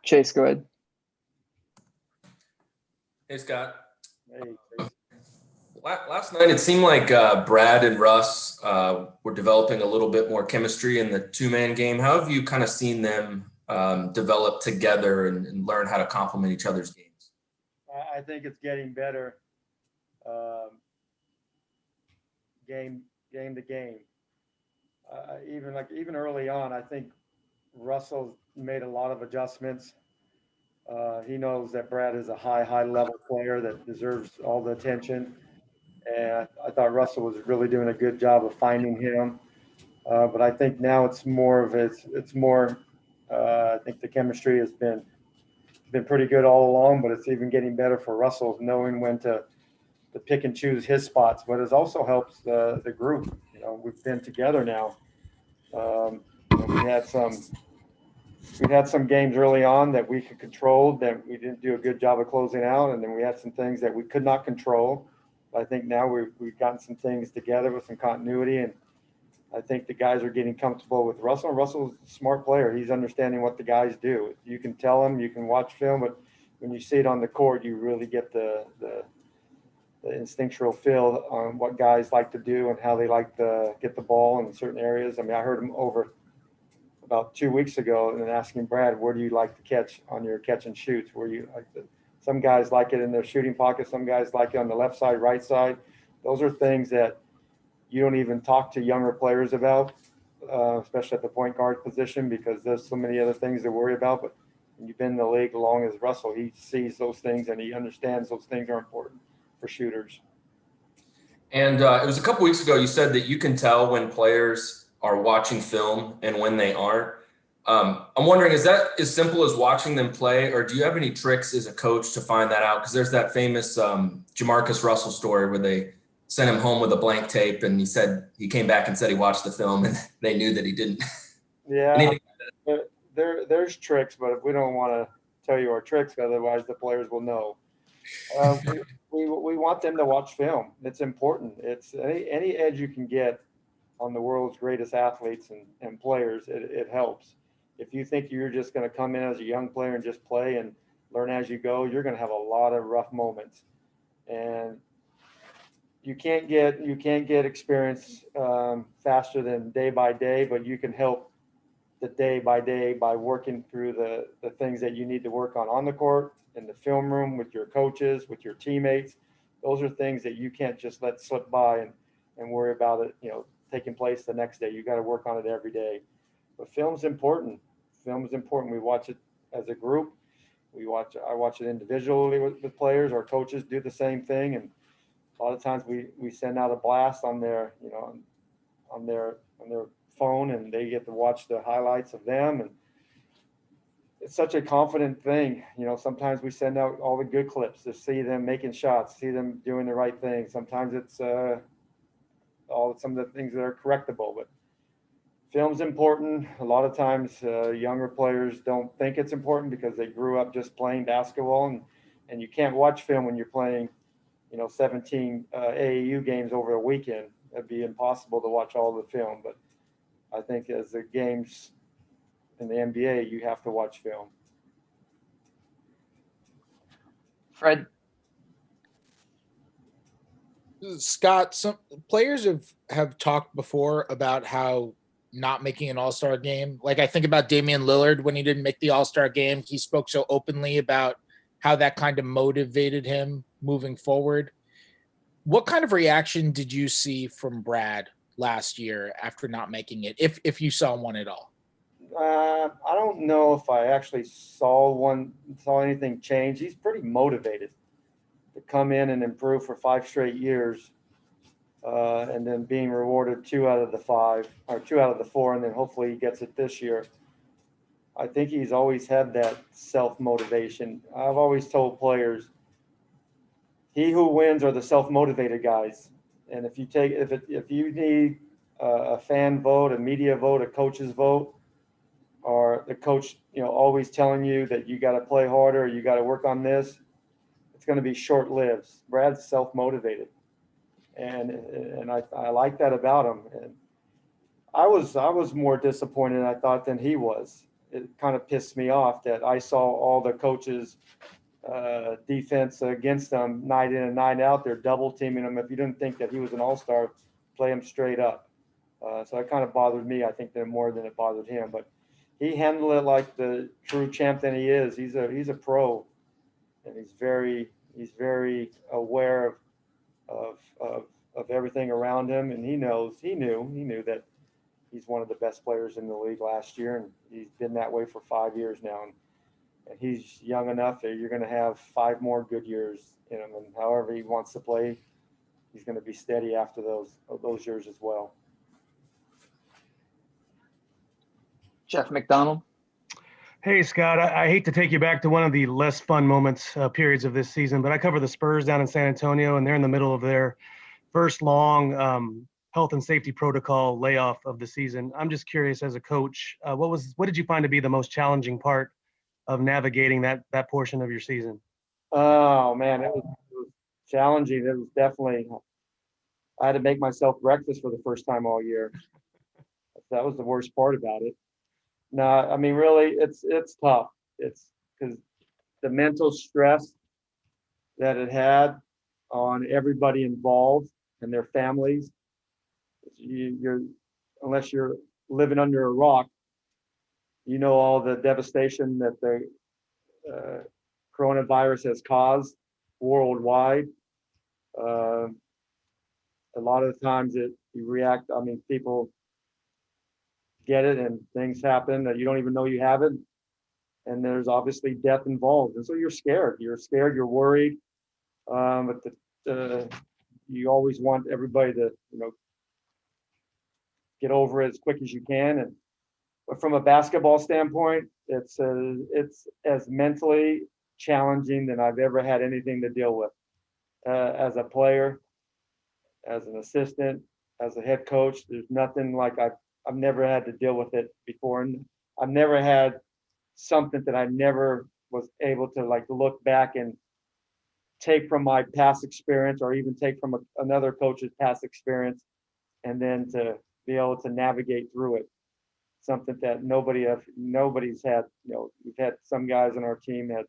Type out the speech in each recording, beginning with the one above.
Chase, go ahead. Hey, Scott. Hey, Chase. Last night, it seemed like Brad and Russ were developing a little bit more chemistry in the two-man game. How have you kind of seen them develop together and learn how to complement each other's games? I think it's getting better, game to game. Even early on, I think Russell's made a lot of adjustments. He knows that Brad is a high level player that deserves all the attention, and I thought Russell was really doing a good job of finding him. But I think now it's more of it's more. I think the chemistry has been pretty good all along, but it's even getting better for Russell, knowing when to pick and choose his spots. But it also helps the group. We've been together now. We had some games early on that we could control that we didn't do a good job of closing out, and then we had some things that we could not control. But I think now we've gotten some things together with some continuity, and I think the guys are getting comfortable with Russell. Russell's a smart player. He's understanding what the guys do. You can tell him, you can watch film, but when you see it on the court, you really get the instinctual feel on what guys like to do and how they like to get the ball in certain areas. I mean, I heard him over about 2 weeks ago and asking Brad, where do you like to catch on your catch and shoots? Where you like to, some guys like it in their shooting pocket. Some guys like it on the left side, right side. Those are things that you don't even talk to younger players about, especially at the point guard position, because there's so many other things to worry about. But when you've been in the league long as Russell, he sees those things and he understands those things are important for shooters. And it was a couple weeks ago, you said that you can tell when players are watching film and when they aren't. I'm wondering, is that as simple as watching them play, or do you have any tricks as a coach to find that out? Because there's that famous Jamarcus Russell story where they sent him home with a blank tape, and he came back and said he watched the film, and they knew that he didn't. Yeah, there's tricks, but we don't want to tell you our tricks, otherwise the players will know. We want them to watch film. It's important. It's any edge you can get on the world's greatest athletes and players. It helps. If you think you're just going to come in as a young player and just play and learn as you go, you're going to have a lot of rough moments, and you can't get experience faster than day by day, but you can help the day by day by working through the things that you need to work on the court, in the film room, with your coaches, with your teammates. Those are things that you can't just let slip by and worry about it, taking place the next day. You got to work on it every day. But film's important. Film is important. We watch it as a group. I watch it individually with players. Our coaches do the same thing, and a lot of times we send out a blast on their on their phone, and they get to watch the highlights of them. And it's such a confident thing. Sometimes we send out all the good clips to see them making shots, see them doing the right thing. Sometimes it's some of the things that are correctable, but film's important. A lot of times younger players don't think it's important because they grew up just playing basketball, and you can't watch film when you're playing 17 AAU games over a weekend. It'd be impossible to watch all the film. But I think as the games in the NBA, you have to watch film. Fred? Scott, some players have talked before about how not making an all-star game. Like, I think about Damian Lillard when he didn't make the all-star game. He spoke so openly about how that kind of motivated him moving forward. What kind of reaction did you see from Brad last year after not making it, if you saw one at all? I don't know if I actually saw anything change. He's pretty motivated to come in and improve for 5 straight years, and then being rewarded 2 out of the 5 or 2 out of the 4, and then hopefully he gets it this year. I think he's always had that self-motivation. I've always told players, he who wins are the self-motivated guys. And if you need a fan vote, a media vote, a coach's vote, or the coach, always telling you that you got to play harder, you got to work on this, it's going to be short-lived. Brad's self-motivated, and I like that about him. And I was more disappointed, I thought, than he was. it kind of pissed me off that I saw all the coaches defense against them night in and night out. They're double teaming him. If you didn't think that he was an all-star, play him straight up. So it kind of bothered me, I think, more than it bothered him. But he handled it like the true champ that he is. He's a pro, and he's very aware of everything around him, and he knew that he's one of the best players in the league last year, and he's been that way for 5 years now. And he's young enough that you're going to have 5 more good years in him. And however he wants to play, he's going to be steady after those years as well. Jeff McDonald. Hey, Scott, I hate to take you back to one of the less fun periods of this season, but I cover the Spurs down in San Antonio, and they're in the middle of their first long health and safety protocol layoff of the season. I'm just curious, as a coach, what did you find to be the most challenging part of navigating that portion of your season? Oh man, it was challenging. It was definitely. I had to make myself breakfast for the first time all year. That was the worst part about it. No, I mean, really, it's tough. It's because the mental stress that it had on everybody involved and their families. You're unless you're living under a rock, you know all the devastation that the coronavirus has caused worldwide. A lot of the times you react. I mean, people get it and things happen that you don't even know you have it, and there's obviously death involved, and so you're scared, you're worried, but you always want everybody to get over it as quick as you can. But from a basketball standpoint, it's as mentally challenging than I've ever had anything to deal with, as a player, as an assistant, as a head coach. There's nothing like I've never had to deal with it before, and I've never had something that I never was able to look back and take from my past experience, or even take from another coach's past experience, and then to be able to navigate through it. Something that nobody's had. We've had some guys on our team had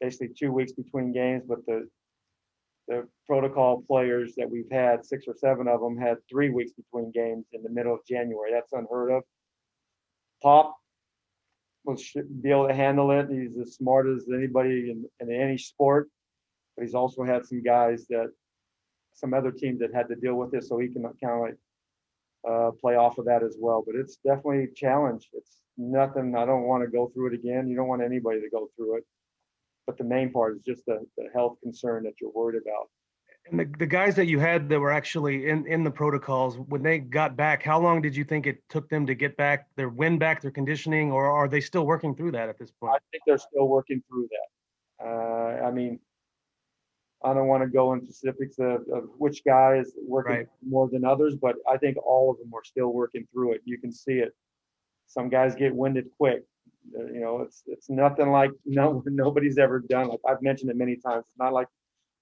basically 2 weeks between games, but the protocol players that we've had, 6 or 7 of them, had 3 weeks between games in the middle of January. That's unheard of. Pop should be able to handle it. He's as smart as anybody in any sport, but he's also had some other teams that had to deal with this, so he can kind of play off of that as well. But it's definitely a challenge. It's nothing. I don't want to go through it again. You don't want anybody to go through it. But the main part is just the health concern that you're worried about. And the guys that you had that were actually in the protocols, when they got back, how long did you think it took them to get back their conditioning, or are they still working through that at this point? I think they're still working through that. I mean, I don't want to go into specifics of which guy is working more than others, but I think all of them are still working through it. You can see it. Some guys get winded quick. It's nothing like nobody's ever done. Like I've mentioned it many times. It's not like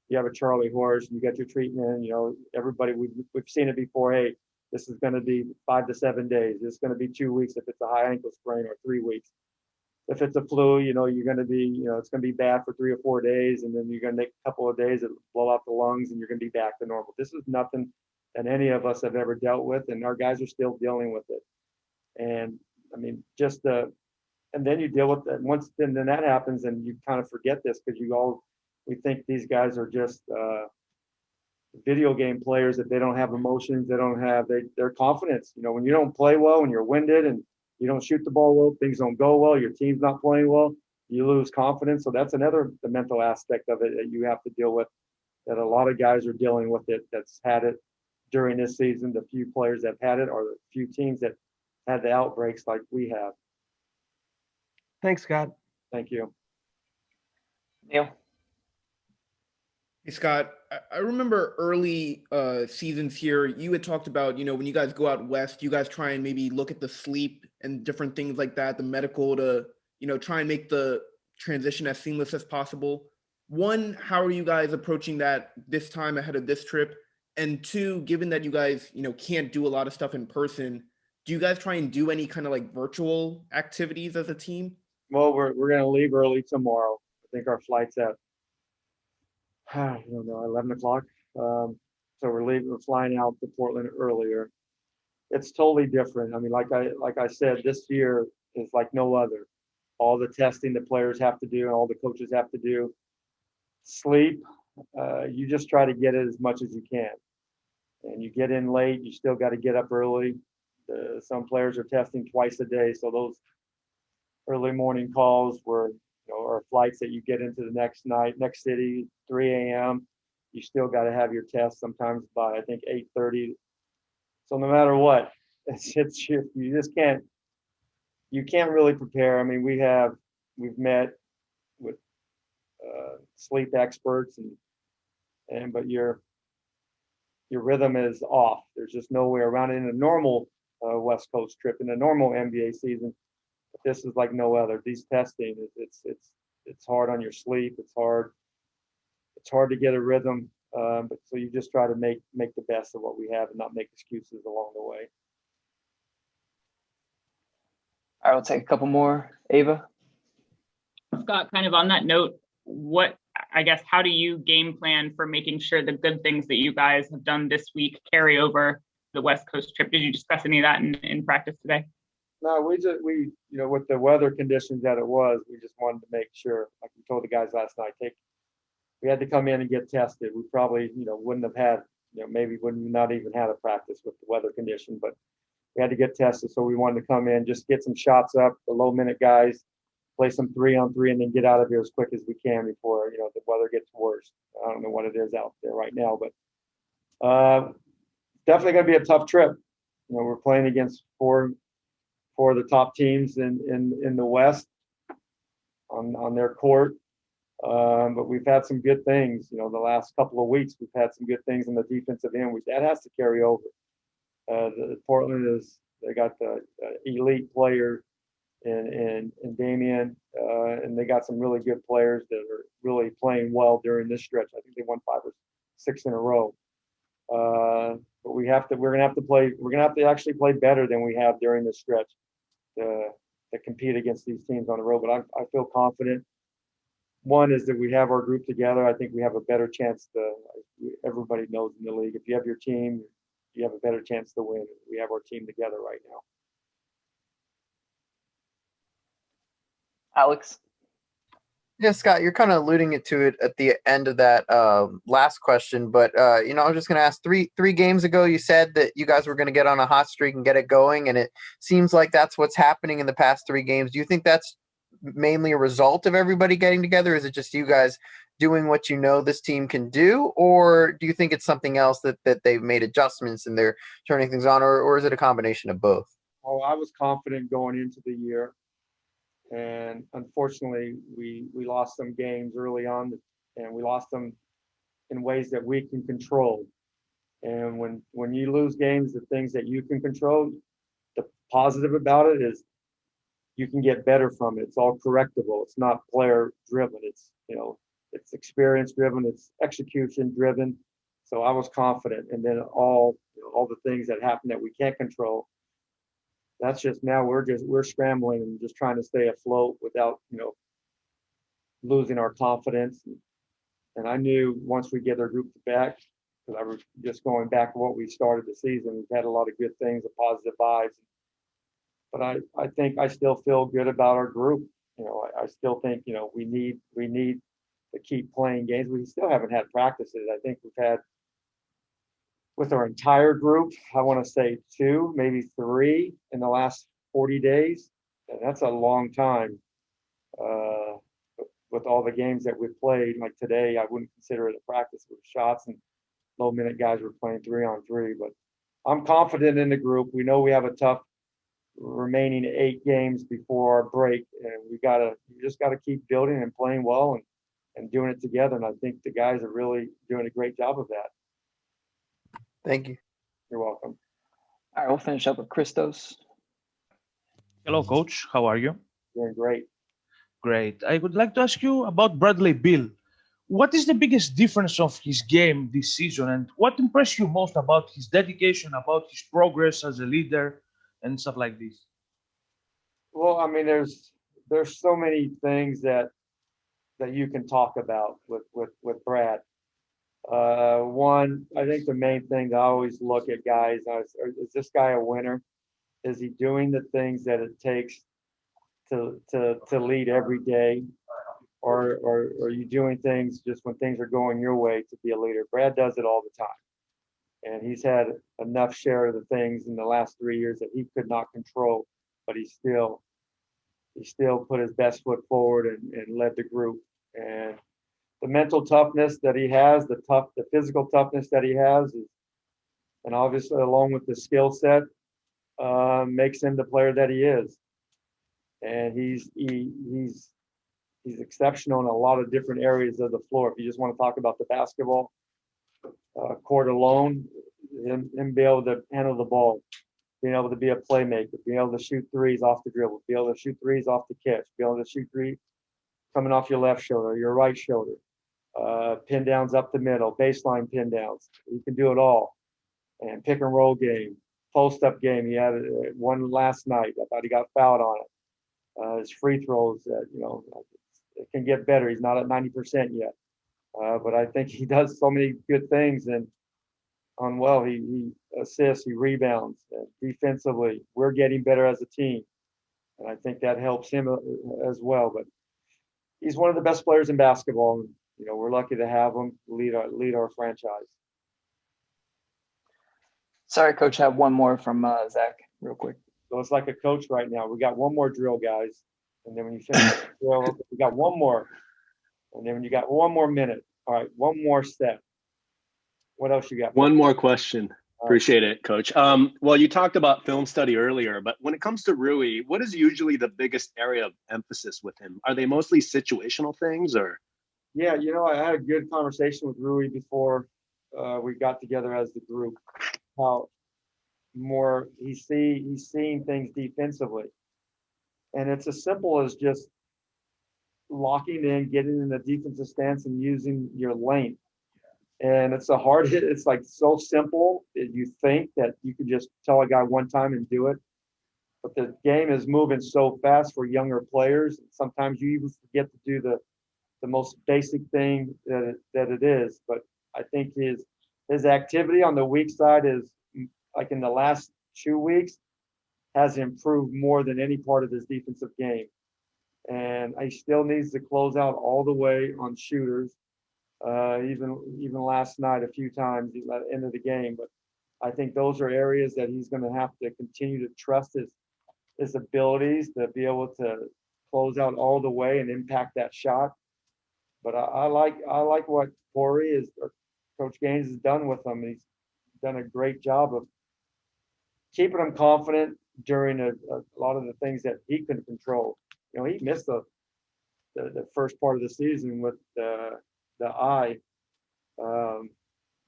you have a Charlie horse and you get your treatment. Everybody we've seen it before. Hey, this is going to be 5 to 7 days. This is going to be 2 weeks if it's a high ankle sprain, or 3 weeks. If it's a flu, you're going to be, it's going to be bad for 3 or 4 days, and then you're going to take a couple of days, it'll blow out the lungs, and you're going to be back to normal. This is nothing that any of us have ever dealt with, and our guys are still dealing with it. And I mean, and then you deal with that. Once then that happens, and you kind of forget this because we think these guys are just video game players, that they don't have emotions, their confidence. When you don't play well, when you're winded and you don't shoot the ball well, things don't go well, your team's not playing well, you lose confidence. So that's the mental aspect of it that you have to deal with, that a lot of guys are dealing with it, that's had it during this season. The few players that had it, or the few teams that had the outbreaks like we have. Thanks, Scott. Thank you. Neil. Hey, Scott, I remember early seasons here, you had talked about, when you guys go out west, you guys try and maybe look at the sleep and different things like that, the medical, to, try and make the transition as seamless as possible. One, how are you guys approaching that this time ahead of this trip? And two, given that you guys, can't do a lot of stuff in person, do you guys try and do any kind of like virtual activities as a team? Well, we're going to leave early tomorrow. I think our flight's at, I don't know, 11 o'clock. So we're flying out to Portland earlier. It's totally different. I mean, like I said, this year is like no other. All the testing the players have to do and all the coaches have to do. Sleep, you just try to get it as much as you can. And you get in late, you still got to get up early. Some players are testing twice a day, so those early morning calls were, or flights that you get into the next city, 3 a.m. You still got to have your test sometimes by I think 8:30. So no matter what, you just can't really prepare. I mean, we've met with sleep experts but your rhythm is off. There's just no way around it in a normal West Coast trip in a normal NBA season. But this is like no other. These testing, it's hard on your sleep. It's hard to get a rhythm. But so you just try to make the best of what we have and not make excuses along the way. All right, we'll take a couple more. Ava? Scott, kind of on that note, how do you game plan for making sure the good things that you guys have done this week carry over the West Coast trip? Did you discuss any of that in practice today? No, with the weather conditions that it was, we just wanted to make sure, like we told the guys last night, we had to come in and get tested. We probably, wouldn't have had, maybe wouldn't not even had a practice with the weather condition, but we had to get tested. So we wanted to come in, just get some shots up, the low minute guys, play some 3-on-3, and then get out of here as quick as we can before, the weather gets worse. I don't know what it is out there right now, but definitely going to be a tough trip. We're playing against four of the top teams in the West on their court. But we've had some good things, the last couple of weeks. We've had some good things in the defensive end, which that has to carry over. Portland they got the elite player in Damian, and they got some really good players that are really playing well during this stretch. I think they won 5 or 6 in a row. But we're gonna have to actually play better than we have during this stretch to compete against these teams on the road. But I feel confident. One is that we have our group together. I think we have a better chance everybody knows in the league, if you have your team, you have a better chance to win. We have our team together right now. Alex? Yeah, Scott, you're kind of alluding to it at the end of that last question, but I was just going to ask, three games ago, you said that you guys were going to get on a hot streak and get it going, and it seems like that's what's happening in the past 3 games. Do you think that's mainly a result of everybody getting together? Is it just you guys doing what this team can do, or do you think it's something else that they've made adjustments and they're turning things on, or is it a combination of both? Oh, I was confident going into the year. And unfortunately, we lost some games early on, and we lost them in ways that we can control. And when you lose games, the things that you can control, the positive about it is you can get better from it. It's all correctable. It's not player driven. It's it's experience driven. It's execution driven. So I was confident. And then all the things that happen that we can't control, that's just now we're scrambling and just trying to stay afloat without, losing our confidence. And I knew once we get our group back, because I was just going back to what we started the season, we've had a lot of good things, and positive vibes. But I think I still feel good about our group. I still think, we need to keep playing games. We still haven't had practices. I think we've had, with our entire group, I want to say 2, maybe 3 in the last 40 days. And that's a long time. With all the games that we've played, like today, I wouldn't consider it a practice with shots, and low minute guys were playing 3-on-3. But I'm confident in the group. We know we have a tough remaining 8 games before our break, and we just got to keep building and playing well and doing it together. And I think the guys are really doing a great job of that. Thank you. You're welcome. All right, we'll finish up with Christos. Hello, Coach. How are you? Doing great. Great. I would like to ask you about Bradley Beal. What is the biggest difference of his game this season, and what impressed you most about his dedication, about his progress as a leader? and stuff like this? Well, I mean, there's so many things that you can talk about with Brad. One, I think the main thing to always look at guys is this guy a winner? Is he doing the things that it takes to lead every day, or are you doing things just when things are going your way to be a leader? Brad does it all the time, and he's had enough share of the things in the last 3 years that he could not control, but he still put his best foot forward and led the group. And the mental toughness that he has, the physical toughness that he has, and obviously along with the skill set, makes him the player that he is. And he's exceptional in a lot of different areas of the floor. If you just want to talk about the basketball court alone, him be able to handle the ball, being able to be a playmaker, being able to shoot threes off the dribble, be able to shoot threes off the catch, be able to shoot three coming off your left shoulder, your right shoulder, pin downs up the middle, baseline pin downs. He can do it all. And pick and roll game, post up game. He had one last night. I thought he got fouled on it. His free throws, it can get better. He's not at 90% yet. But I think he does so many good things, and he assists, he rebounds, and defensively, we're getting better as a team, and I think that helps him as well. But he's one of the best players in basketball, and we're lucky to have him lead our franchise. Sorry, Coach. I have one more from Zach, real quick. So it's like a coach right now. We got one more drill, guys, and then when you finish the drill, we got one more, and then when you got one more minute, all right, one more step. What else you got? One more question. Appreciate it, Coach. Well, you talked about film study earlier, but when it comes to Rui, what is usually the biggest area of emphasis with him? Are they mostly situational things, or? Yeah, I had a good conversation with Rui before we got together as the group. How more he's seeing things defensively, and it's as simple as just locking in, getting in the defensive stance, and using your length. And it's it's like so simple that you think that you could just tell a guy one time and do it. But the game is moving so fast for younger players. Sometimes you even forget to do the most basic thing that it is. But I think his activity on the weak side is, like in the last 2 weeks, has improved more than any part of his defensive game. And he still needs to close out all the way on shooters. Even last night a few times at the end of the game. But I think those are areas that he's going to have to continue to trust his abilities to be able to close out all the way and impact that shot. But I like what Coach Gaines has done with him. He's done a great job of keeping him confident during a lot of the things that he couldn't control. He missed the first part of the season with the eye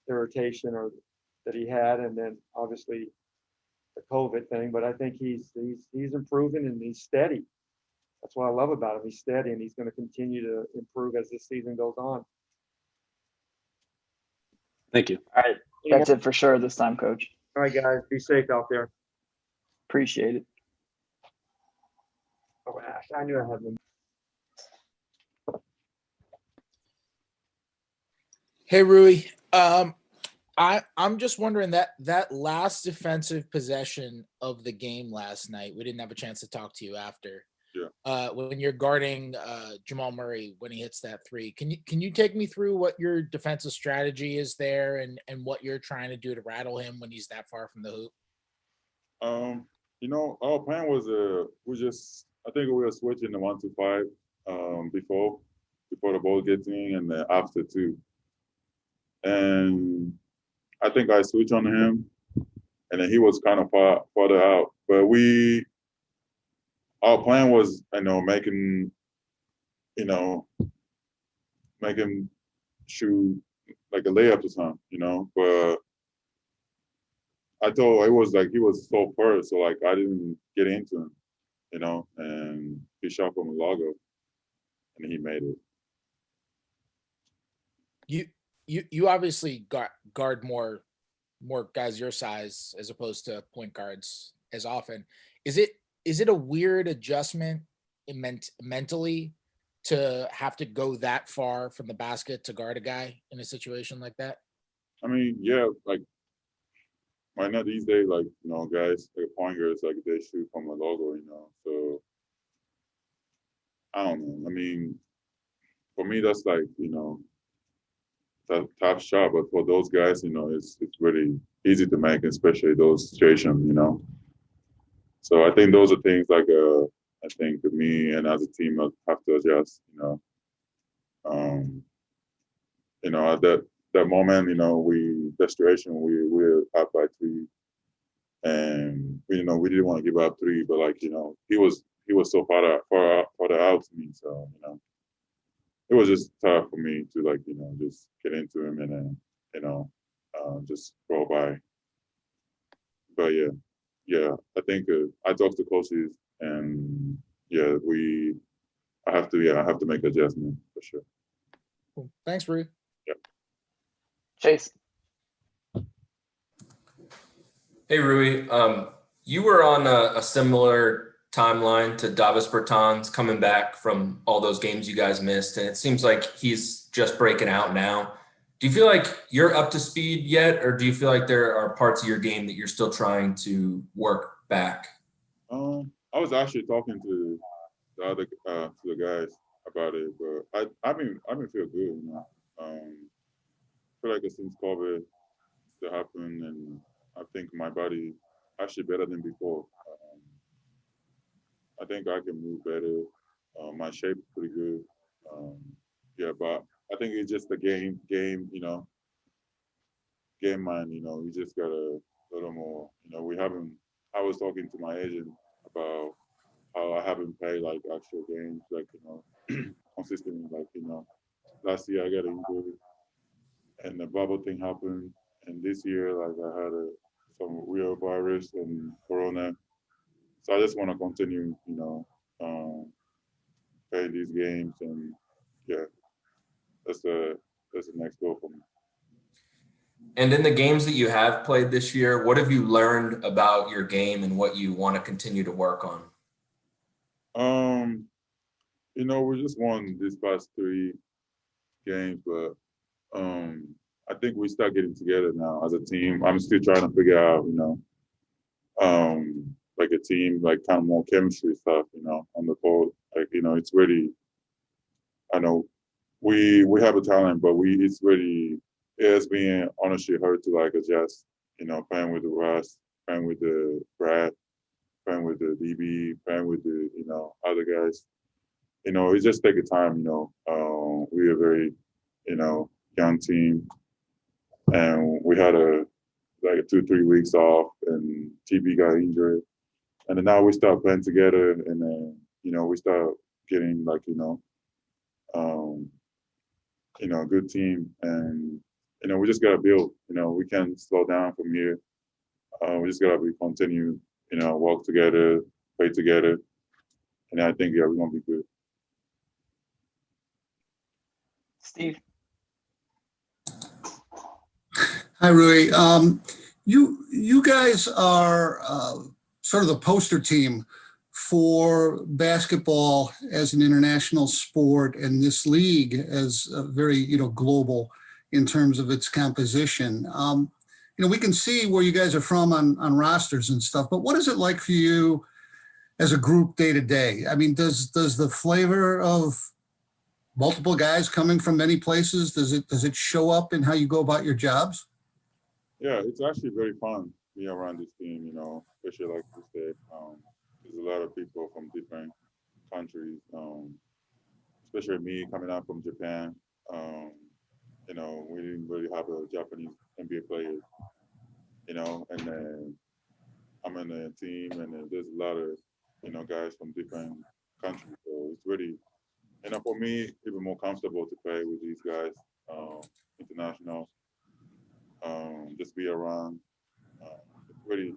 irritation that he had, and then obviously the COVID thing. But I think he's improving, and he's steady. That's what I love about him. He's steady, and he's going to continue to improve as this season goes on. Thank you. All right. That's it for sure this time, Coach. All right, guys. Be safe out there. Appreciate it. Oh, Ash, I knew I had them. Hey Rui, I'm just wondering that last defensive possession of the game last night. We didn't have a chance to talk to you after. Yeah. When you're guarding Jamal Murray when he hits that three, can you take me through what your defensive strategy is there and what you're trying to do to rattle him when he's that far from the hoop? Our plan was I think we were switching the 1-5 before the ball gets in, and then after too. And I think I switched on him, and then he was kind of farther out. But our plan was, making shoot like a layup or something, But I thought it was like he was so far, so like I didn't get into him, and he shot from a logo, and he made it. You obviously guard more guys your size as opposed to point guards as often. Is it a weird adjustment mentally to have to go that far from the basket to guard a guy in a situation like that? I mean, yeah, like right now these days, like, guys, like point guards, like they shoot from a logo, So I don't know. I mean, for me, that's like, tough shot. But for those guys, it's really easy to make, especially those situations, So I think those are things like I think me and as a team have to adjust, At that moment, the situation we were up by 3, and we didn't want to give up 3, but like he was so far out to me, so it was just tough for me to like just get into him and then just go by. But yeah, I think I talked to coaches and yeah, I have to make adjustment for sure. Cool. Thanks, Rui. Yeah. Chase. Hey, Rui. You were on a similar timeline to Davis Bertans coming back from all those games you guys missed, and it seems like he's just breaking out now. Do you feel like you're up to speed yet, or do you feel like there are parts of your game that you're still trying to work back? I was actually talking to the other to the guys about it, but I've been feel good, I feel like since COVID that happened, and I think my body actually better than before. I think I can move better. My shape is pretty good. Yeah, but I think it's just the game, game mind, you just got a little more, I was talking to my agent about how I haven't played like actual games, like, consistently, like, last year I got injured and the bubble thing happened. And this year, like I had some real virus and Corona. So I just want to continue, playing these games, and yeah, that's the next goal for me. And in the games that you have played this year, what have you learned about your game and what you want to continue to work on? We just won these past 3 games, but I think we start getting together now as a team. I'm still trying to figure out, like a team, like kind of more chemistry stuff, on the court. Like, it's really, I know we have a talent, but it's being honestly hard to like adjust, playing with the Russ, playing with the Brad, playing with the DB, playing with the, other guys. It just takes time, we are very, young team, and we had like 2-3 weeks off, and TB got injured, and then now we start playing together, and then we start getting like a good team, and we just gotta build. We can't slow down from here. We just gotta continue, work together, play together, and I think we're gonna be good. Steve. Hi, Rui. You guys are sort of the poster team for basketball as an international sport, and this league as very global in terms of its composition. We can see where you guys are from on rosters and stuff, but what is it like for you as a group day to day? I mean, does the flavor of multiple guys coming from many places, does it show up in how you go about your jobs? Yeah, it's actually very fun being around this team, especially like you said. There's a lot of people from different countries, especially me coming out from Japan. We didn't really have a Japanese NBA player, and then I'm in the team, and then there's a lot of, guys from different countries. So it's really, for me, even more comfortable to play with these guys, international, just be around. Really,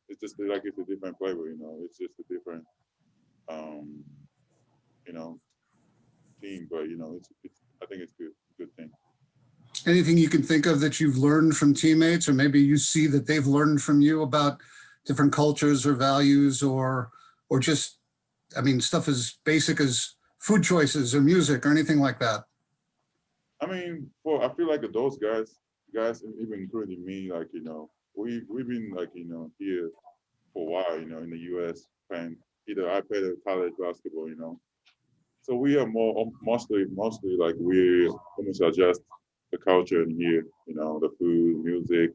it's just like it's a different flavor, it's just a different, team, but, I think it's good thing. Anything you can think of that you've learned from teammates, or maybe you see that they've learned from you about different cultures or values or just, I mean, stuff as basic as food choices or music or anything like that? I mean, I feel like those guys, even including me, like, we've been like, here for a while, in the US playing, I played college basketball, So we are mostly like we almost adjust the culture in here, the food, music,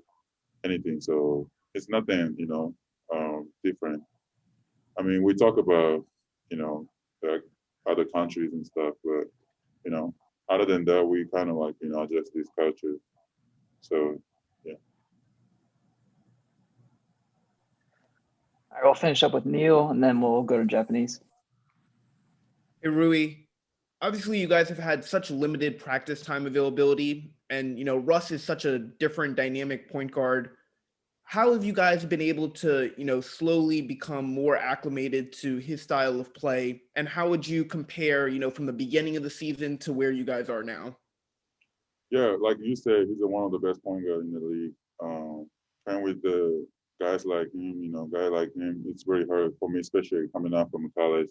anything. So it's nothing, different. I mean, we talk about, like other countries and stuff, but, other than that, we kind of like, adjust this culture. So, yeah. All right, we'll finish up with Neil, and then we'll go to Japanese. Hey, Rui. Obviously, you guys have had such limited practice time availability, and Russ is such a different dynamic point guard. How have you guys been able to, slowly become more acclimated to his style of play? And how would you compare, from the beginning of the season to where you guys are now? Yeah, like you said, he's one of the best point guards in the league. Playing with the guys like him, it's very hard for me, especially coming out from college.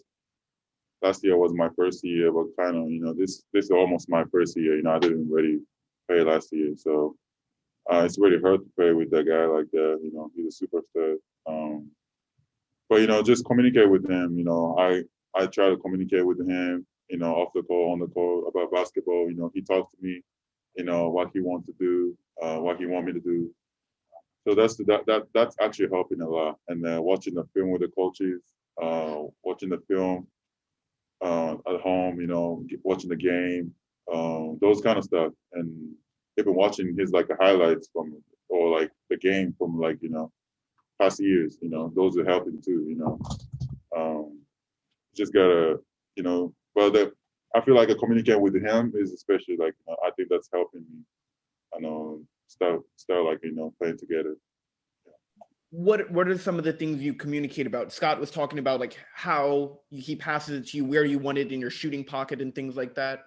Last year was my first year, but kind of, this is almost my first year. I didn't really play last year, so it's really hard to play with a guy like that. He's a superstar. But just communicate with him. I try to communicate with him. Off the court, on the court about basketball. He talks to me. What he wants to do, what he want me to do. So that's actually helping a lot. And watching the film with the coaches, watching the film at home, watching the game, those kind of stuff, and even watching his like the highlights from or like the game from like past years, those are helping too. Just gotta but I feel like communicating with him is especially like I think that's helping me. Start like playing together. What are some of the things you communicate about? Scott was talking about like how he passes it to you, where you want it in your shooting pocket and things like that.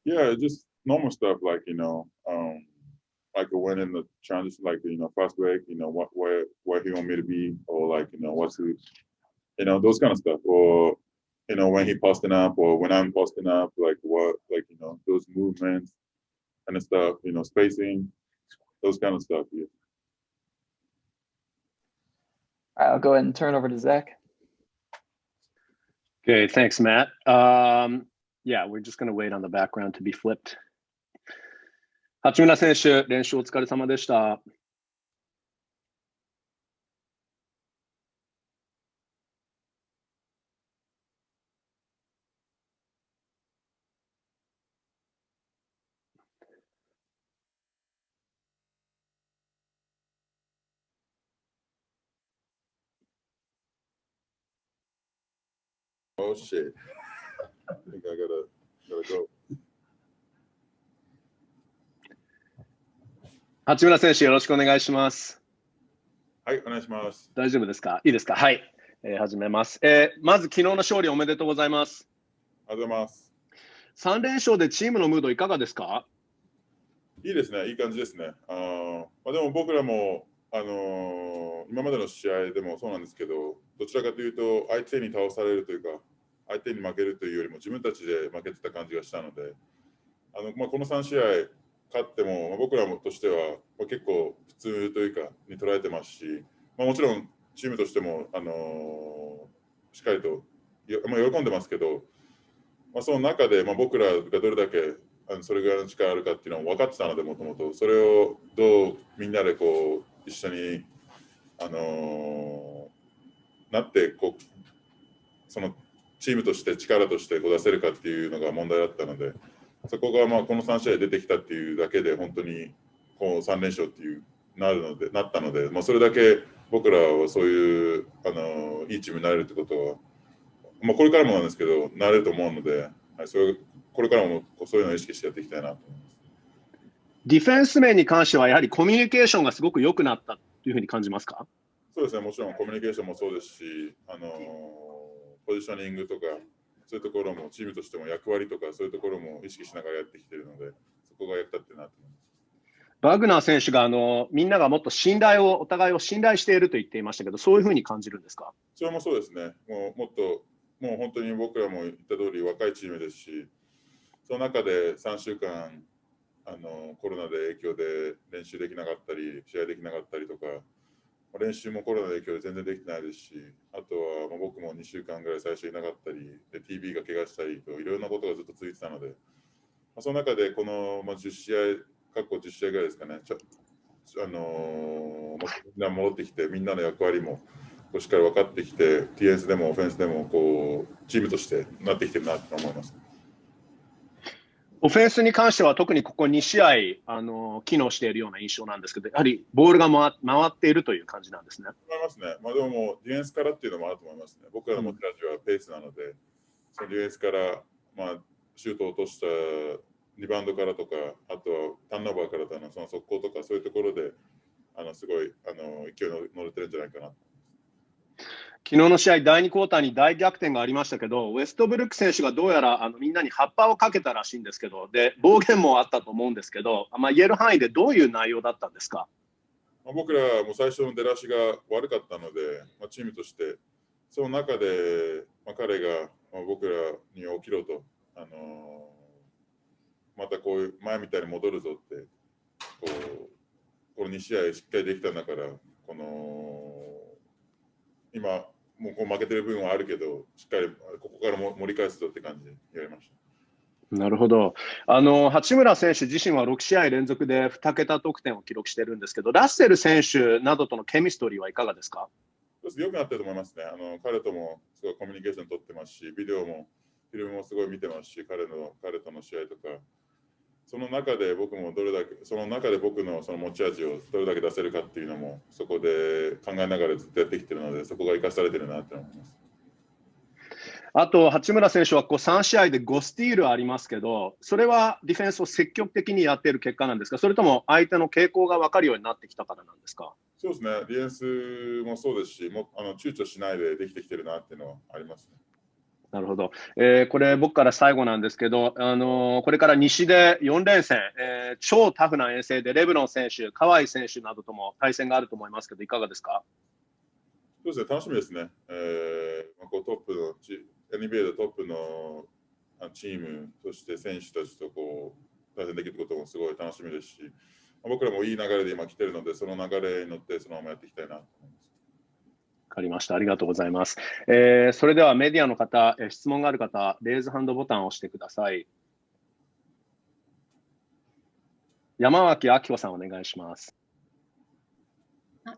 Yeah, just normal stuff like like when in the transition, like fast break, where he want me to be, or like what's he, those kind of stuff, or when he posting up or when I'm posting up, like what, like those movements and stuff, spacing, those kind of stuff. Yeah. All right, I'll go ahead and turn over to Zach. Okay, thanks, Matt. Yeah, we're just going to wait on the background to be flipped. 八村選手、練習お疲れ様でした。Oh shit! I think I gotta go. 八村選手、よろしくお願いします。はい、お願いします。大丈夫ですか？いいですか？はい。始めます。まず昨日の勝利おめでとうございます。ありがとうございます。3連勝でチームのムードいかがですか？いいですね、いい感じですね。でも僕らも、今までの試合でもそうなんですけど、どちらかというと相手に倒されるというか、相手に負けるというよりも自分たちで負けてた感じがしたので、この3試合勝っても、僕らとしては、結構普通というかに捉えてますし、もちろんチームとしても、しっかりと喜んでますけど、その中で、僕らがどれだけそれぐらいの力あるかっていうのは分かってたので、もともとそれをどうみんなでこう一緒に、なってそのチームとして力として出せるかっていうのが問題だったので、そこがこの3試合出てきたっていうだけで本当にこう3連勝っていうなったので、それだけ僕らはそういういいチームになれるってことは、これからもなんですけどなれると思うので、これからもそういうのを意識してやっていきたいなと思います。ディフェンス面に関してはやはりコミュニケーションがすごく良くなったというふうに感じますか？そうですね、もちろんコミュニケーションもそうですし、ポジショニングとかそういうところもチームとしても役割とかそういうところも意識しながらやってきているので、そこが役立ってるなと思います。バグナー選手がみんながもっとお互いを信頼していると言っていましたけど、そういうふうに感じるんですか？それもそうですね。もっと、もう本当に僕らも言った通り若いチームですし、その中で3週間、コロナで影響で練習できなかったり、試合できなかったりとか、練習もコロナの影響で全然できてないですし、あとは僕も2週間ぐらい最初いなかったり、で TB が怪我したりといろんなことがずっと続いてたので、その中でこの10試合、過去10試合ぐらいですかね、みんな戻ってきて、みんなの役割もしっかり分かってきて、TS でもオフェンスでもチームとしてなってきてるなと思います。オフェンスに関しては特にここ2試合機能しているような印象なんですけど、やはりボールが回っているという感じなんですね。思いますね。でもディフェンスからっていうのもあると思いますね。僕らの持ち味はペースなので、そのディフェンスから、シュートを落としたリバウンドからとか、あとはターンオーバーからのその速攻とか、そういうところですごい勢いに乗れてるんじゃないかな。昨日の試合、第2クォーターに大逆転がありましたけど、ウェストブルック選手がどうやらみんなに葉っぱをかけたらしいんですけど、で暴言もあったと思うんですけど、言える範囲でどういう内容だったんですか？僕らも最初の出だしが悪かったので、チームとしてその中で、彼が僕らに起きろと、またこういう前みたいに戻るぞってこの2試合しっかりできたんだから、今もう負けてる部分はあるけど、しっかりここからも盛り返すぞって感じでやりました。なるほど。八村選手自身は6試合連続で2桁得点を記録してるんですけど、ラッセル選手などとのケミストリーはいかがですか？良くなってると思いますね。彼ともすごいコミュニケーション取ってますし、ビデオもフィルムもすごい見てますし、彼との試合とか、その中で僕のその持ち味をどれだけ出せるかっていうのもそこで考えながらずっとやってきてるので、そこが生かされてるなって思います。あと八村選手は3試合で5スティールありますけど、それはディフェンスを積極的にやっている結果なんですか？それとも相手の傾向が分かるようになってきたからなんですか？そうですね、ディフェンスもそうですし、躊躇しないでできてきてるなっていうのはありますね。なるほど。これ僕から最後なんですけど、これから西で4連戦、超タフな遠征でレブロン選手、カワイ選手などとも対戦があると思いますけど、いかがですか？そうですね、楽しみですね。トップのNBA でトップのチーム、そして選手たちと対戦できることもすごい楽しみですし、僕らもいい流れで今来てるので、その流れに乗ってそのままやっていきたいなと思います。わかりました。ありがとうございます。それではメディアの方、質問がある方、レイズハンドボタンを押してください。山脇明子さん、お願いします。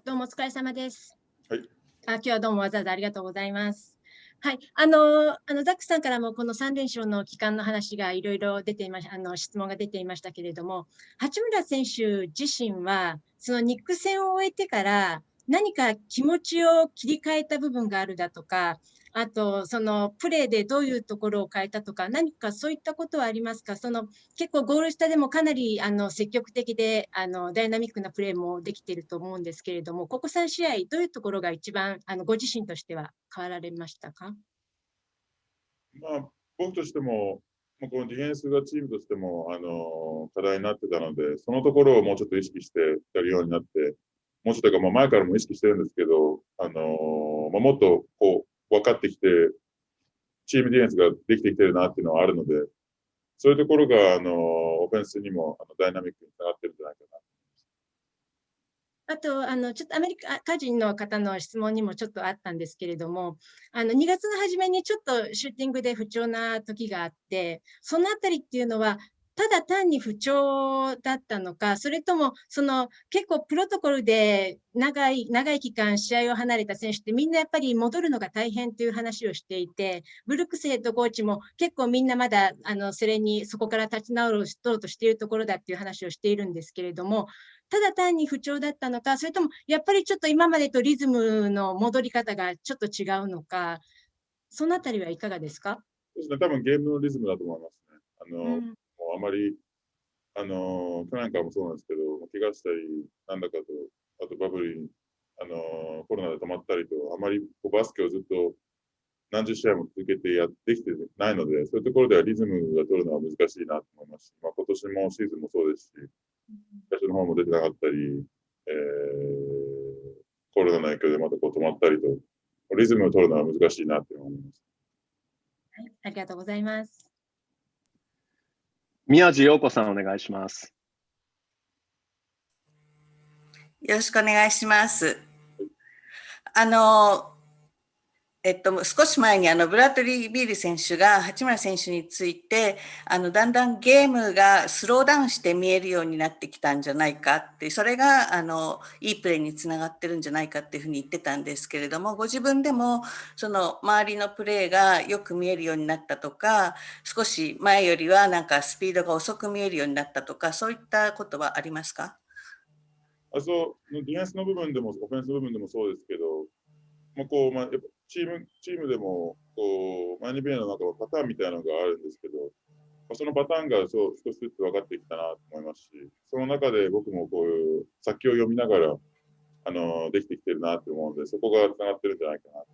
どうもお疲れ様です。はい。今日はどうもわざわざありがとうございます。はい、ザックさんからもこの3連勝の期間の話がいろいろ出ていました、質問が出ていましたけれども、八村選手自身は、そのニック戦を終えてから、何か気持ちを切り替えた部分があるだとか、あと、そのプレーでどういうところを変えたとか、何かそういったことはありますか？結構ゴール下でもかなり積極的でダイナミックなプレーもできていると思うんですけれども、ここ3試合、どういうところが一番ご自身としては変わられましたか？僕としても、このディフェンスがチームとしても課題になってたので、そのところをもうちょっと意識してやるようになって、もうちょっというか、前からも意識してるんですけど、もっと分かってきて、チームディフェンスができてきてるなっていうのはあるので、そういうところがオフェンスにもダイナミックにつながってるんじゃないかな。あと、ちょっとアメリカ人の方の質問にもちょっとあったんですけれども、2月の初めにちょっとシューティングで不調な時があって、そのあたりっていうのは、ただ単に不調だったのか、それとも結構プロトコルで長い期間試合を離れた選手ってみんなやっぱり戻るのが大変という話をしていて、ブルックスヘッドコーチも結構みんなまだそこから立ち直ろうとしているところだっていう話をしているんですけれども、ただ単に不調だったのか、それともやっぱりちょっと今までとリズムの戻り方がちょっと違うのか、そのあたりはいかがですか？そうですね、多分ゲームのリズムだと思いますね。もうあまり、去年からもそうなんですけど、怪我したり、なんだかと、あとバブルに、コロナで止まったりと、あまりバスケをずっと何十試合も続けてやってきてないので、そういうところではリズムが取るのは難しいなと思いますし、今年もシーズンもそうですし、最初の方も出てなかったり、コロナの影響でまたこう止まったりと、リズムを取るのは難しいなって思います。はい、ありがとうございます。宮地陽子さんお願いします。よろしくお願いします。少し前にブラッドリー・ビール選手が八村選手についてだんだんゲームがスローダウンして見えるようになってきたんじゃないかって、それがいいプレーにつながってるんじゃないかっていうふうに言ってたんですけれども、ご自分でもその周りのプレーがよく見えるようになったとか、少し前よりはなんかスピードが遅く見えるようになったとか、そういったことはありますか？ディフェンスの部分でもオフェンスの部分でもそうですけど、やっぱチームでもマイニベーの中のパターンみたいなのがあるんですけど、そのパターンが少しずつ分かってきたなと思いますし、その中で僕もこういう先を読みながらできてきてるなと思うので、そこがつながってるんじゃないかな。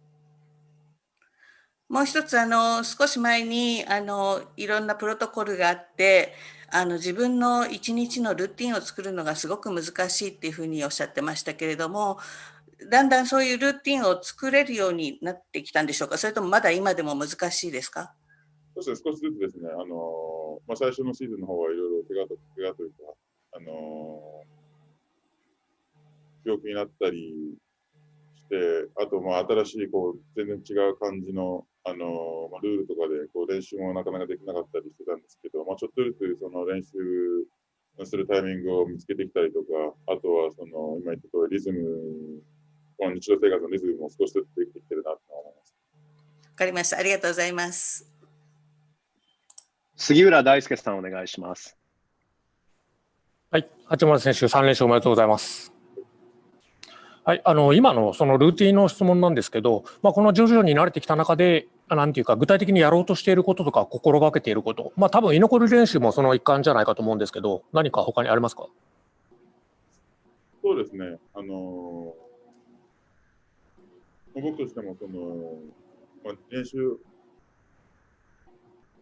もう一つ少し前にいろんなプロトコルがあって自分の一日のルーティンを作るのがすごく難しいっていうふうにおっしゃってましたけれども、だんだんそういうルーティンを作れるようになってきたんでしょうか？それともまだ今でも難しいですか？そうですね、少しずつですね、最初のシーズンの方はいろいろ怪我というか、病気になったりして、あと新しい全然違う感じの、ルールとかで練習もなかなかできなかったりしてたんですけど、ちょっとずつその練習するタイミングを見つけてきたりとか、あとは今言った通りリズム、この日常生活のリズムも少しずつできてきてるなと思います。わかりました。ありがとうございます。杉浦大輔さんお願いします。はい、八村選手3連勝おめでとうございます。はい、今のそのルーティンの質問なんですけど、この徐々に慣れてきた中で、なんていうか具体的にやろうとしていることとか心がけていること、多分居残り練習もその一環じゃないかと思うんですけど、何か他にありますか？そうですね、僕としても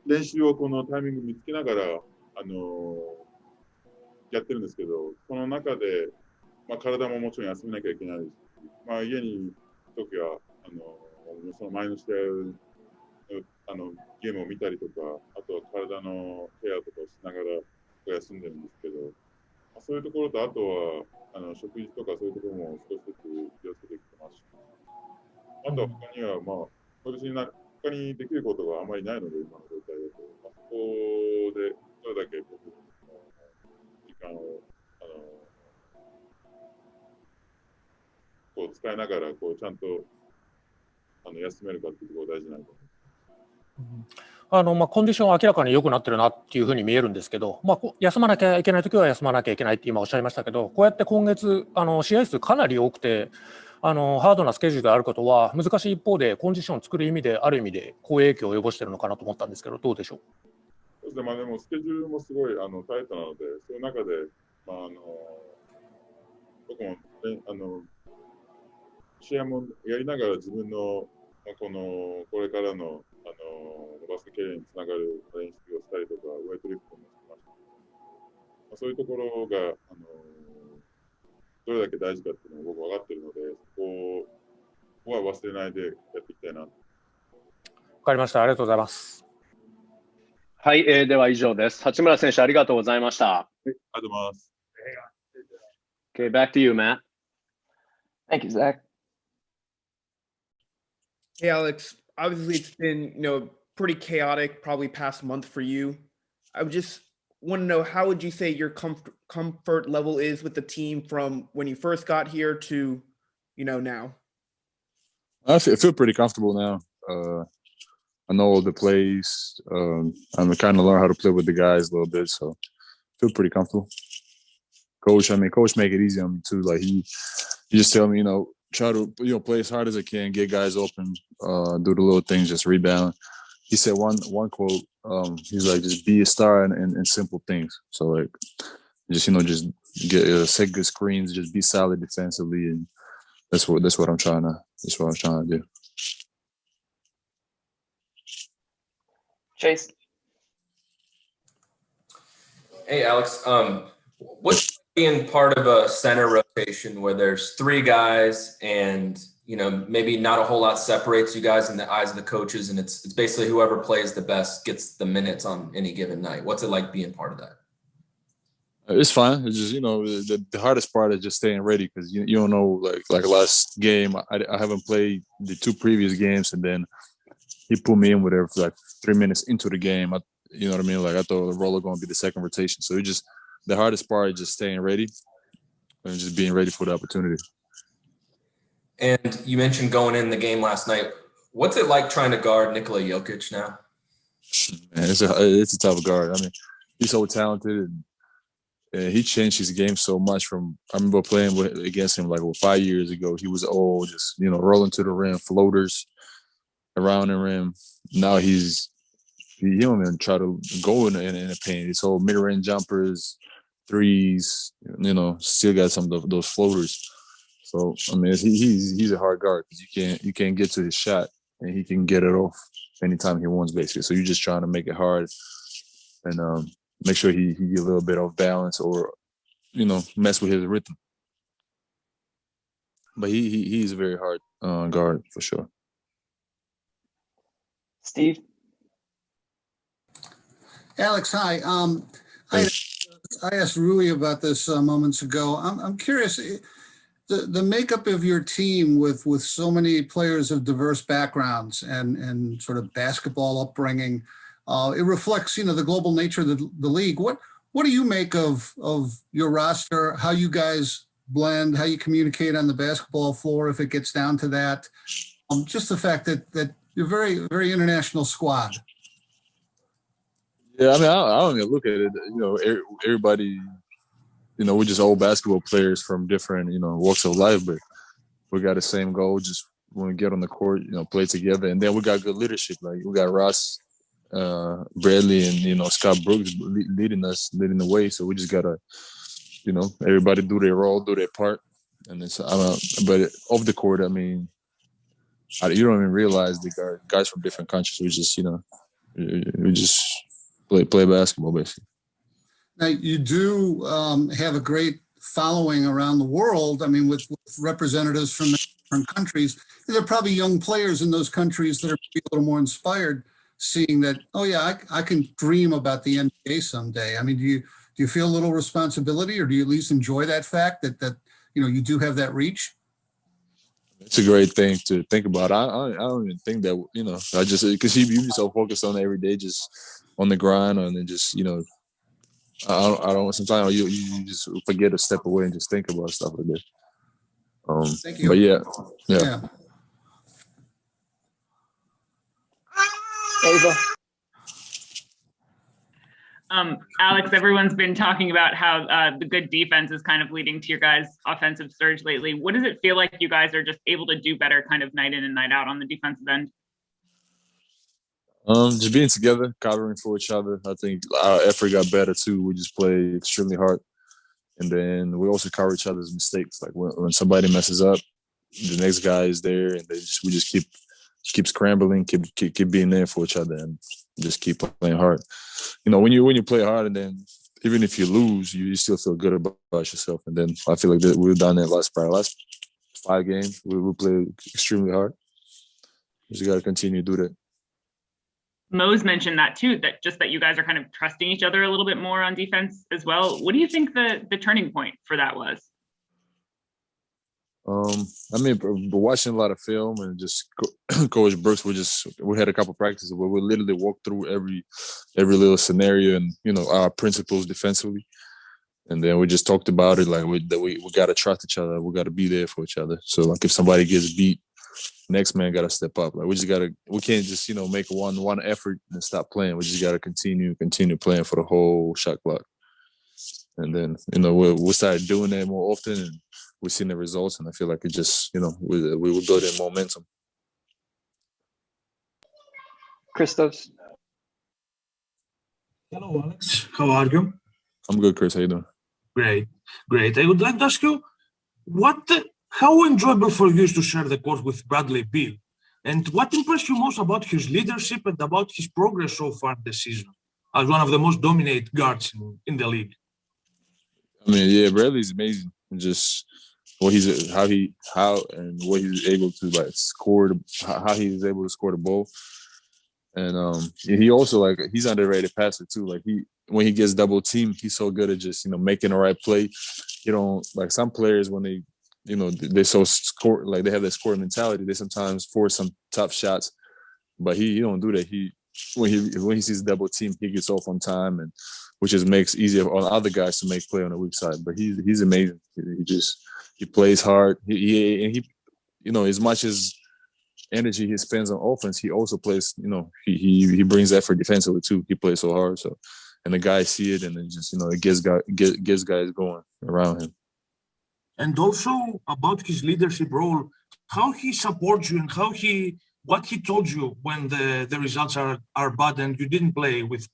練習をこのタイミング見つけながら、やってるんですけど、その中で、体ももちろん休めなきゃいけないし、家にいるときはその前の試合ゲームを見たりとか、あとは体のケアとかをしながら休んでるんですけど、そういうところと、あとは食事とかそういうところも少しずつ気をつけてきてますし、あとは他には、他にできることがあまりないので、今の状態だと、そこでどれだけ僕の時間を使いながらちゃんと休めるかっていうところが大事なのかな。コンディションは明らかに良くなってるなっていうふうに見えるんですけど、休まなきゃいけないときは休まなきゃいけないって今おっしゃいましたけど、こうやって今月試合数かなり多くてハードなスケジュールであることは難しい一方で、コンディションを作る意味である意味で好影響を及ぼしているのかなと思ったんですけど、どうでしょう？そうですね、でもスケジュールもすごいタイトなので、そういう中で、僕も試合もやりながら自分のこれからのバスケキャリアにつながる練習をしたりとか、ウェイトリフトもしてました。そういうところがどれだけ大事かっていうのを僕分かっているので、そこは忘れないでやっていきたいな。わかりました。ありがとうございます。はい、では以上です。八村選手ありがとうございました。ありがとうございます。Okay, back to you, Matt. Thank you, Zach. Hey, Alex. Obviously, it's been pretty chaotic, probably past month for you. I just want to know, how would you say your comfort level is with the team from when you first got here to now? I feel pretty comfortable now. I know all the plays. I'm kind of learn how to play with the guys a little bit, so I feel pretty comfortable. Coach make it easy on me too. Like he just tell me, try to play as hard as I can, get guys open, do the little things, just rebound. He said one quote. He's like, just be a star in simple things. So like, just just get set good screens, just be solid defensively, and that's what I'm trying to do. Chase. Hey, Alex. What's being part of a center rotation where there's three guys and, you know, maybe not a whole lot separates you guys in the eyes of the coaches, and it's basically whoever plays the best gets the minutes on any given night. What's it like being part of that? It's fine. It's just, you know, the hardest part is just staying ready because you don't know, like last game, I haven't played the two previous games, and then he put me in with it for like 3 minutes into the game. You know what I mean? Like I thought Roller going to be the second rotation. So it just, the hardest part is just staying ready and just being ready for the opportunity. And you mentioned going in the game last night. What's it like trying to guard Nikola Jokic now? Man, it's a tough guard. I mean, he's so talented, and he changed his game so much from, I remember playing against him like 5 years ago. He was old, just, you know, rolling to the rim, floaters around the rim. Now he don't even try to go in the paint. It's all mid-range jumpers, threes, you know, still got some of those floaters. So, I mean, he's a hard guard because you can't get to his shot, and he can get it off anytime he wants, basically. So you're just trying to make it hard and make sure he get a little bit off balance or, you know, mess with his rhythm. But he's a very hard guard for sure. Steve? Alex, hi. I asked Rui about this moments ago. I'm curious, the makeup of your team with so many players of diverse backgrounds and sort of basketball upbringing, it reflects, you know, the global nature of the league. What do you make of your roster, how you guys blend, how you communicate on the basketball floor if it gets down to that? Just the fact that you're very, very international squad. Yeah, I mean, I don't even look at it. You know, everybody, you know, we're just old basketball players from different, you know, walks of life, but we got the same goal. Just when we get on the court, you know, play together, and then we got good leadership. Like we got Ross, Bradley, and you know Scott Brooks leading the way. So we just gotta, you know, everybody do their role, do their part, and it's but off the court, I mean, you don't even realize the guys from different countries. We just, you know, we just play basketball basically. Now, you do have a great following around the world. I mean, with representatives from different countries. There are probably young players in those countries that are a little more inspired, seeing that, oh yeah, I can dream about the NBA someday. I mean, do you feel a little responsibility, or do you at least enjoy that fact that you know you do have that reach? It's a great thing to think about. I don't even think that, you know, I just, because you be so focused on it every day, just on the grind, and then just, you know, I don't. Sometimes you just forget to step away and just think about stuff like that. Thank you. But yeah. Ava? Alex, everyone's been talking about how the good defense is kind of leading to your guys' offensive surge lately. What does it feel like you guys are just able to do better kind of night in and night out on the defensive end? Just being together, covering for each other. I think our effort got better too. We just play extremely hard, and then we also cover each other's mistakes. Like when somebody messes up, the next guy is there, and we just keep scrambling, keep being there for each other, and just keep playing hard. You know, when you play hard, and then even if you lose, you still feel good about yourself. And then I feel like we've done that last 5 games. We play extremely hard. We just got to continue to do that. Mo's mentioned that too, that you guys are kind of trusting each other a little bit more on defense as well. What do you think the turning point for that was? I mean, watching a lot of film and just Coach Brooks, we had a couple practices where we literally walked through every little scenario and, you know, our principles defensively. And then we just talked about it, like we got to trust each other. We got to be there for each other. So like if somebody gets beat, next man got to step up. Like we can't just, you know, make one effort and stop playing. We just got to continue playing for the whole shot clock. And then, you know, we started doing that more often, and we've seen the results. And I feel like it just, you know, we were building momentum. Christos. Hello, Alex. How are you? I'm good, Chris. How you doing? Great. I would like to ask you, how enjoyable for you is to share the court with Bradley Beal? And what impressed you most about his leadership and about his progress so far this season as one of the most dominant guards in the league? I mean, yeah, Bradley's amazing. Just what what he's able to like score, how he's able to score the ball, and he also like he's underrated passer too. Like when he gets double teamed, he's so good at just making the right play. You know, like some players when they so score like they have that scoring mentality. They sometimes force some tough shots, but he don't do that. When he sees double team, he gets off on time, and which just makes easier on other guys to make play on the weak side. But he's amazing. He plays hard. He as much as energy he spends on offense, he also plays. He brings effort defensively too. He plays so hard. So, and the guys see it, and it just it gets guys going around him. And also about his leadership role, how he supports you and what he told you when the results are bad and you didn't play with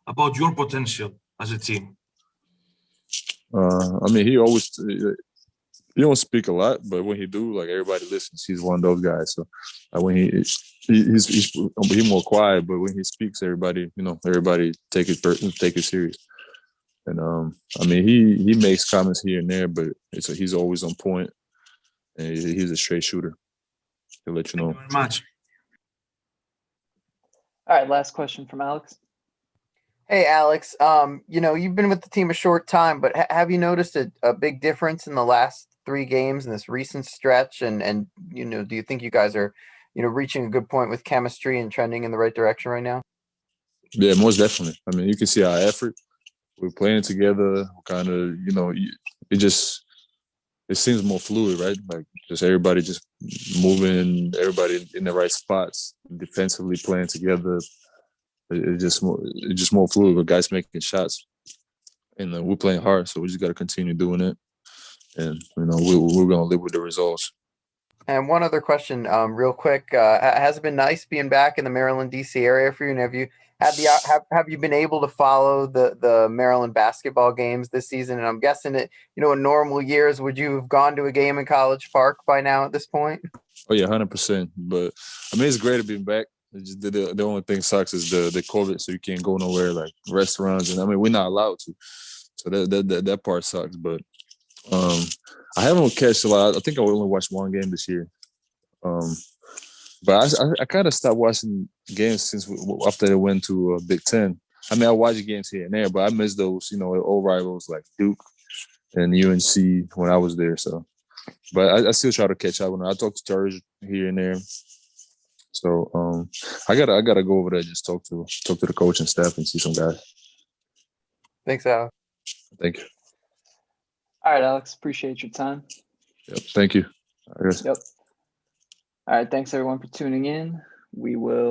about your potential as a team. I mean, he don't speak a lot, but when he do, like everybody listens. He's one of those guys. So when he's more quiet, but when he speaks, everybody take it serious. And I mean, he makes comments here and there, but he's always on point, and he's a straight shooter. He'll let you know. Thank you very much. All right, last question from Alex. Hey, Alex. You've been with the team a short time, but have you noticed a big difference in the last 3 games in this recent stretch? And do you think you guys are, reaching a good point with chemistry and trending in the right direction right now? Yeah, most definitely. I mean, you can see our effort. We're playing together. Kind of, it seems more fluid, right? Like just everybody just moving, everybody in the right spots, defensively playing together. It's just more fluid with guys making shots, and we're playing hard. So we just got to continue doing it, and we're gonna live with the results. And one other question, real quick, has it been nice being back in the Maryland, D.C. area for you? And have you been able to follow the Maryland basketball games this season? And I'm guessing that in normal years, would you have gone to a game in College Park by now at this point? Oh yeah, 100%. But I mean, it's great to be back. Just the only thing sucks is the COVID, so you can't go nowhere like restaurants, and I mean we're not allowed to, so that part sucks. But I haven't catched a lot. I think I only watched one game this year, but I kind of stopped watching games since after they went to Big Ten. I mean I watch games here and there, but I miss those old rivals like Duke and UNC when I was there. So, but I still try to catch up. When I talk to George here and there. So I gotta go over there, just talk to the coach and staff and see some guys. Thanks, Alex. Thank you. All right, Alex, appreciate your time. Yep. Thank you. Yep. All right, thanks everyone for tuning in. We will